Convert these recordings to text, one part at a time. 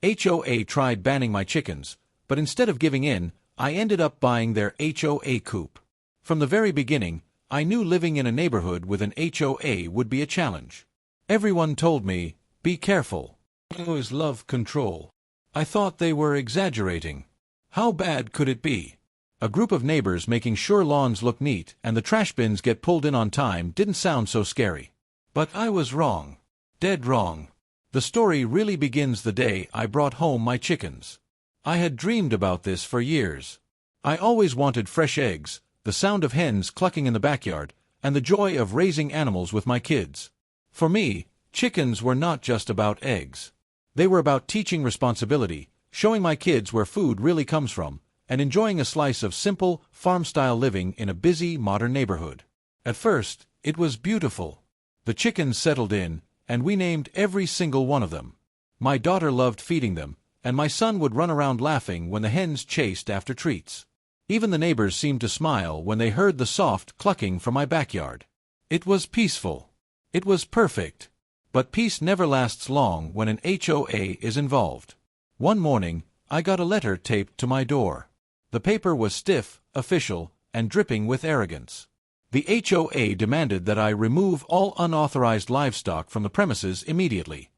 HOA tried banning my chickens, but instead of giving in, I ended up buying their HOA coop. From the very beginning, I knew living in a neighborhood with an HOA would be a challenge. Everyone told me, "Be careful. HOAs love control." I thought they were exaggerating. How bad could it be? A group of neighbors making sure lawns look neat and the trash bins get pulled in on time didn't sound so scary. But I was wrong. Dead wrong. The story really begins the day I brought home my chickens. I had dreamed about this for years. I always wanted fresh eggs, the sound of hens clucking in the backyard, and the joy of raising animals with my kids. For me, chickens were not just about eggs. They were about teaching responsibility, showing my kids where food really comes from, and enjoying a slice of simple, farm-style living in a busy, modern neighborhood. At first, it was beautiful. The chickens settled in, and we named every single one of them. My daughter loved feeding them, and my son would run around laughing when the hens chased after treats. Even the neighbors seemed to smile when they heard the soft clucking from my backyard. It was peaceful. It was perfect. But peace never lasts long when an HOA is involved. One morning, I got a letter taped to my door. The paper was stiff, official, and dripping with arrogance. The HOA demanded that I remove all unauthorized livestock from the premises immediately.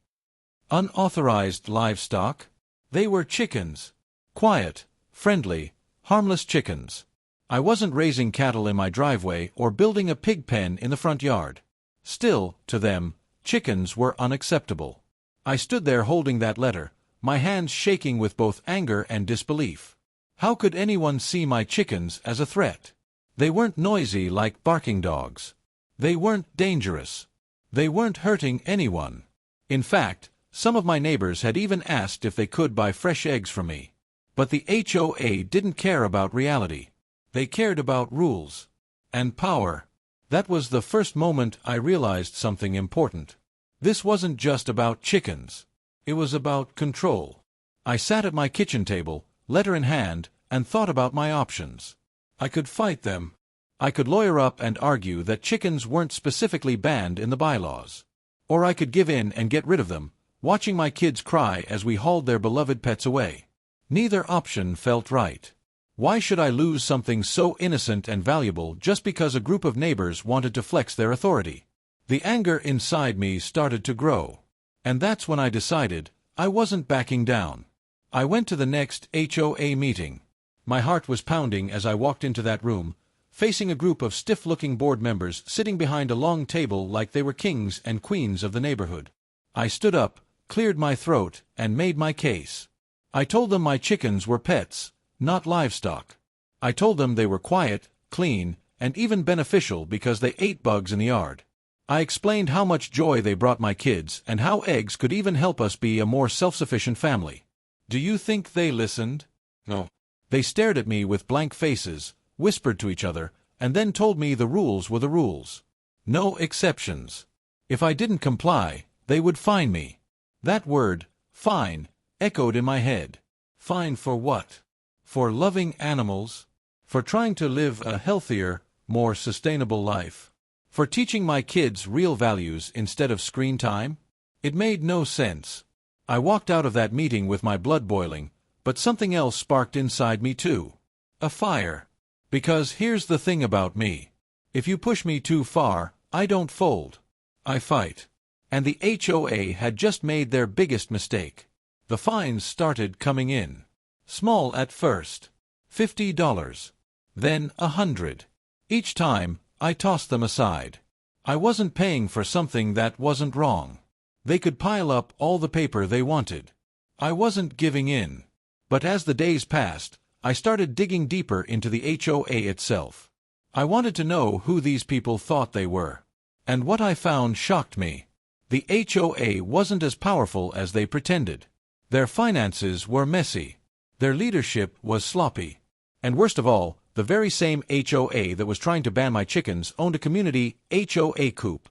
Unauthorized livestock? They were chickens. Quiet, friendly, harmless chickens. I wasn't raising cattle in my driveway or building a pig pen in the front yard. Still, to them, chickens were unacceptable. I stood there holding that letter, my hands shaking with both anger and disbelief. How could anyone see my chickens as a threat? They weren't noisy like barking dogs. They weren't dangerous. They weren't hurting anyone. In fact, some of my neighbors had even asked if they could buy fresh eggs from me. But the HOA didn't care about reality. They cared about rules. And power. That was the first moment I realized something important. This wasn't just about chickens. It was about control. I sat at my kitchen table, letter in hand, and thought about my options. I could fight them. I could lawyer up and argue that chickens weren't specifically banned in the bylaws. Or I could give in and get rid of them, watching my kids cry as we hauled their beloved pets away. Neither option felt right. Why should I lose something so innocent and valuable just because a group of neighbors wanted to flex their authority? The anger inside me started to grow. And that's when I decided I wasn't backing down. I went to the next HOA meeting. My heart was pounding as I walked into that room, facing a group of stiff-looking board members sitting behind a long table like they were kings and queens of the neighborhood. I stood up, cleared my throat, and made my case. I told them my chickens were pets, not livestock. I told them they were quiet, clean, and even beneficial because they ate bugs in the yard. I explained how much joy they brought my kids and how eggs could even help us be a more self-sufficient family. Do you think they listened? No. They stared at me with blank faces, whispered to each other, and then told me the rules were the rules. No exceptions. If I didn't comply, they would fine me. That word, fine, echoed in my head. Fine for what? For loving animals? For trying to live a healthier, more sustainable life? For teaching my kids real values instead of screen time? It made no sense. I walked out of that meeting with my blood boiling, but something else sparked inside me too. A fire. Because here's the thing about me. If you push me too far, I don't fold. I fight. And the HOA had just made their biggest mistake. The fines started coming in. Small at first. $50. Then $100. Each time, I tossed them aside. I wasn't paying for something that wasn't wrong. They could pile up all the paper they wanted. I wasn't giving in. But as the days passed, I started digging deeper into the HOA itself. I wanted to know who these people thought they were. And what I found shocked me. The HOA wasn't as powerful as they pretended. Their finances were messy. Their leadership was sloppy. And worst of all, the very same HOA that was trying to ban my chickens owned a community HOA coop.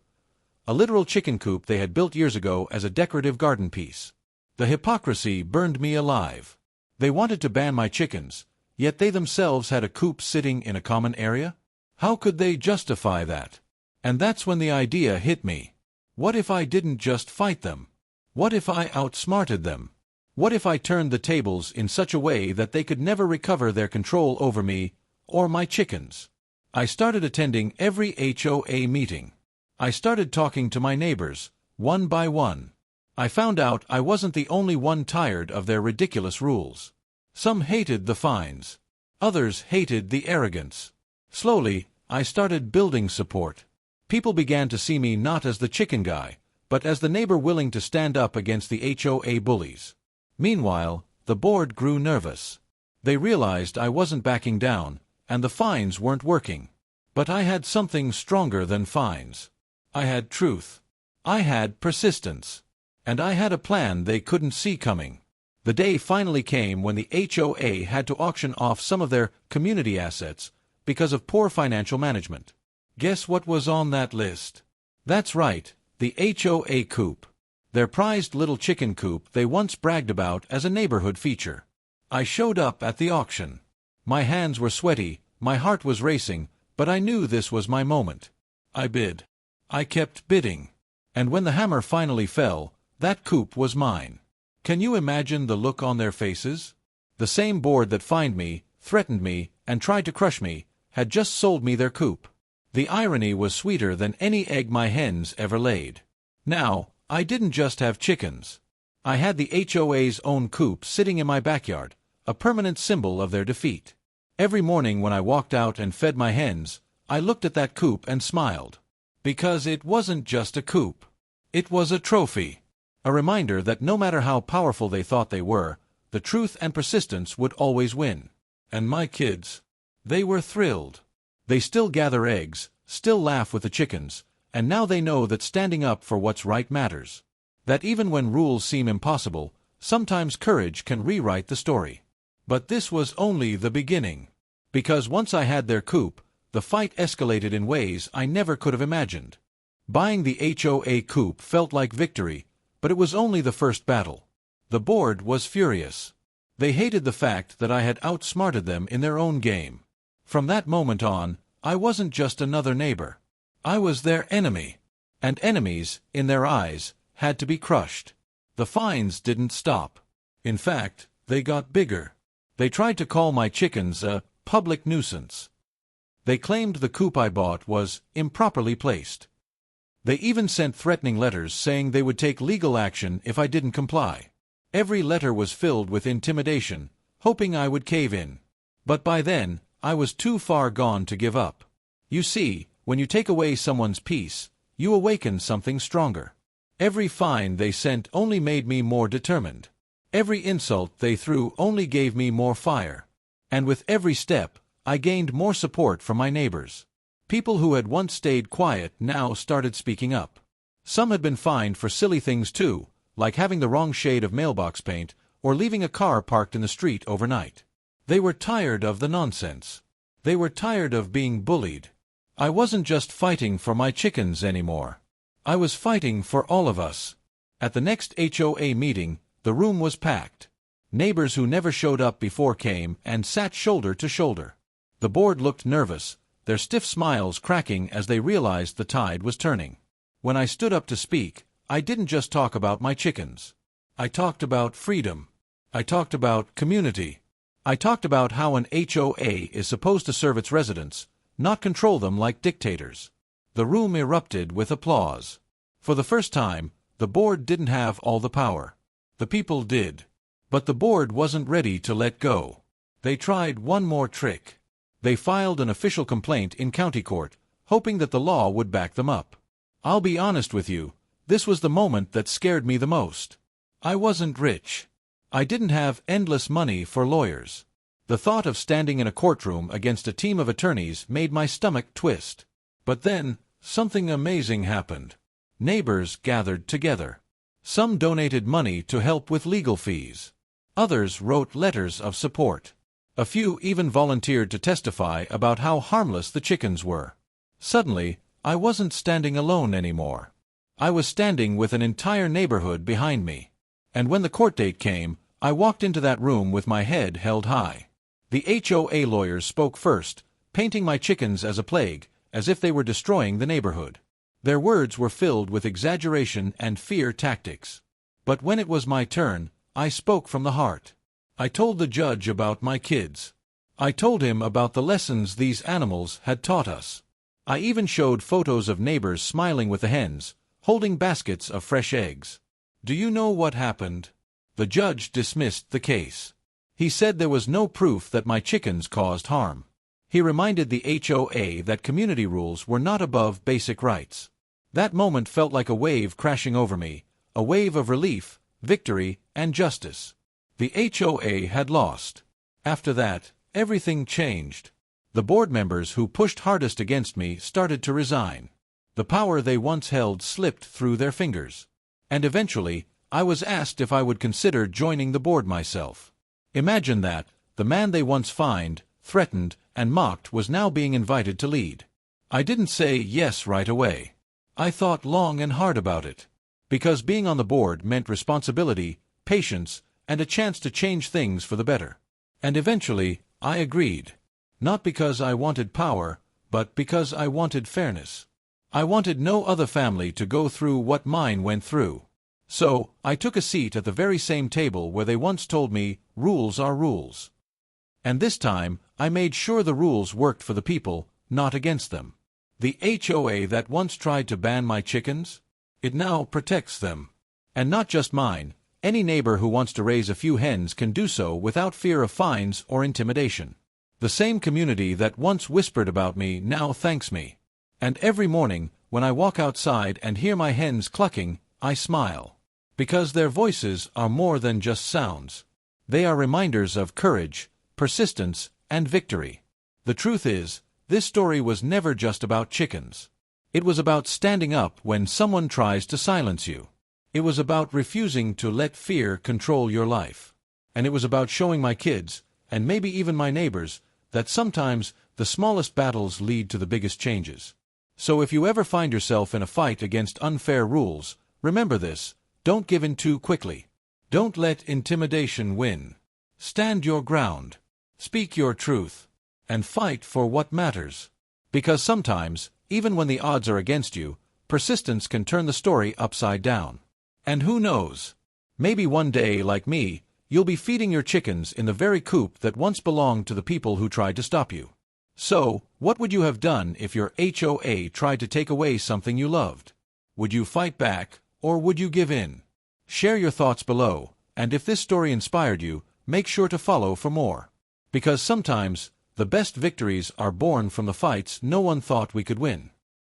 A literal chicken coop they had built years ago as a decorative garden piece. The hypocrisy burned me alive. They wanted to ban my chickens, yet they themselves had a coop sitting in a common area? How could they justify that? And that's when the idea hit me. What if I didn't just fight them? What if I outsmarted them? What if I turned the tables in such a way that they could never recover their control over me or my chickens? I started attending every HOA meeting. I started talking to my neighbors, one by one. I found out I wasn't the only one tired of their ridiculous rules. Some hated the fines. Others hated the arrogance. Slowly, I started building support. People began to see me not as the chicken guy, but as the neighbor willing to stand up against the HOA bullies. Meanwhile, the board grew nervous. They realized I wasn't backing down, and the fines weren't working. But I had something stronger than fines. I had truth. I had persistence. And I had a plan they couldn't see coming. The day finally came when the HOA had to auction off some of their community assets because of poor financial management. Guess what was on that list? That's right, the HOA Coop. Their prized little chicken coop they once bragged about as a neighborhood feature. I showed up at the auction. My hands were sweaty, my heart was racing, but I knew this was my moment. I bid. I kept bidding. And when the hammer finally fell, that coop was mine. Can you imagine the look on their faces? The same board that fined me, threatened me, and tried to crush me, had just sold me their coop. The irony was sweeter than any egg my hens ever laid. Now, I didn't just have chickens. I had the HOA's own coop sitting in my backyard, a permanent symbol of their defeat. Every morning when I walked out and fed my hens, I looked at that coop and smiled. Because it wasn't just a coop. It was a trophy. A reminder that no matter how powerful they thought they were, the truth and persistence would always win. And my kids, they were thrilled. They still gather eggs, still laugh with the chickens, and now they know that standing up for what's right matters. That even when rules seem impossible, sometimes courage can rewrite the story. But this was only the beginning. Because once I had their coop, the fight escalated in ways I never could have imagined. Buying the HOA coop felt like victory, but it was only the first battle. The board was furious. They hated the fact that I had outsmarted them in their own game. From that moment on, I wasn't just another neighbor. I was their enemy. And enemies, in their eyes, had to be crushed. The fines didn't stop. In fact, they got bigger. They tried to call my chickens a public nuisance. They claimed the coop I bought was improperly placed. They even sent threatening letters saying they would take legal action if I didn't comply. Every letter was filled with intimidation, hoping I would cave in. But by then, I was too far gone to give up. You see, when you take away someone's peace, you awaken something stronger. Every fine they sent only made me more determined. Every insult they threw only gave me more fire. And with every step, I gained more support from my neighbors. People who had once stayed quiet now started speaking up. Some had been fined for silly things too, like having the wrong shade of mailbox paint or leaving a car parked in the street overnight. They were tired of the nonsense. They were tired of being bullied. I wasn't just fighting for my chickens anymore. I was fighting for all of us. At the next HOA meeting, the room was packed. Neighbors who never showed up before came and sat shoulder to shoulder. The board looked nervous, their stiff smiles cracking as they realized the tide was turning. When I stood up to speak, I didn't just talk about my chickens. I talked about freedom. I talked about community. I talked about how an HOA is supposed to serve its residents, not control them like dictators. The room erupted with applause. For the first time, the board didn't have all the power. The people did. But the board wasn't ready to let go. They tried one more trick. They filed an official complaint in county court, hoping that the law would back them up. I'll be honest with you, this was the moment that scared me the most. I wasn't rich. I didn't have endless money for lawyers. The thought of standing in a courtroom against a team of attorneys made my stomach twist. But then, something amazing happened. Neighbors gathered together. Some donated money to help with legal fees. Others wrote letters of support. A few even volunteered to testify about how harmless the chickens were. Suddenly, I wasn't standing alone anymore. I was standing with an entire neighborhood behind me. And when the court date came, I walked into that room with my head held high. The HOA lawyers spoke first, painting my chickens as a plague, as if they were destroying the neighborhood. Their words were filled with exaggeration and fear tactics. But when it was my turn, I spoke from the heart. I told the judge about my kids. I told him about the lessons these animals had taught us. I even showed photos of neighbors smiling with the hens, holding baskets of fresh eggs. Do you know what happened? The judge dismissed the case. He said there was no proof that my chickens caused harm. He reminded the HOA that community rules were not above basic rights. That moment felt like a wave crashing over me, a wave of relief, victory, and justice. The HOA had lost. After that, everything changed. The board members who pushed hardest against me started to resign. The power they once held slipped through their fingers. And eventually, I was asked if I would consider joining the board myself. Imagine that, the man they once fined, threatened, and mocked was now being invited to lead. I didn't say yes right away. I thought long and hard about it. Because being on the board meant responsibility, patience, and a chance to change things for the better. And eventually, I agreed. Not because I wanted power, but because I wanted fairness. I wanted no other family to go through what mine went through. So, I took a seat at the very same table where they once told me, rules are rules. And this time, I made sure the rules worked for the people, not against them. The HOA that once tried to ban my chickens? It now protects them. And not just mine. Any neighbor who wants to raise a few hens can do so without fear of fines or intimidation. The same community that once whispered about me now thanks me. And every morning, when I walk outside and hear my hens clucking, I smile. Because their voices are more than just sounds. They are reminders of courage, persistence, and victory. The truth is, this story was never just about chickens. It was about standing up when someone tries to silence you. It was about refusing to let fear control your life. And it was about showing my kids, and maybe even my neighbors, that sometimes the smallest battles lead to the biggest changes. So if you ever find yourself in a fight against unfair rules, remember this: don't give in too quickly. Don't let intimidation win. Stand your ground. Speak your truth. And fight for what matters. Because sometimes, even when the odds are against you, persistence can turn the story upside down. And who knows? Maybe one day, like me, you'll be feeding your chickens in the very coop that once belonged to the people who tried to stop you. So, what would you have done if your HOA tried to take away something you loved? Would you fight back, or would you give in? Share your thoughts below, and if this story inspired you, make sure to follow for more. Because sometimes, the best victories are born from the fights no one thought we could win.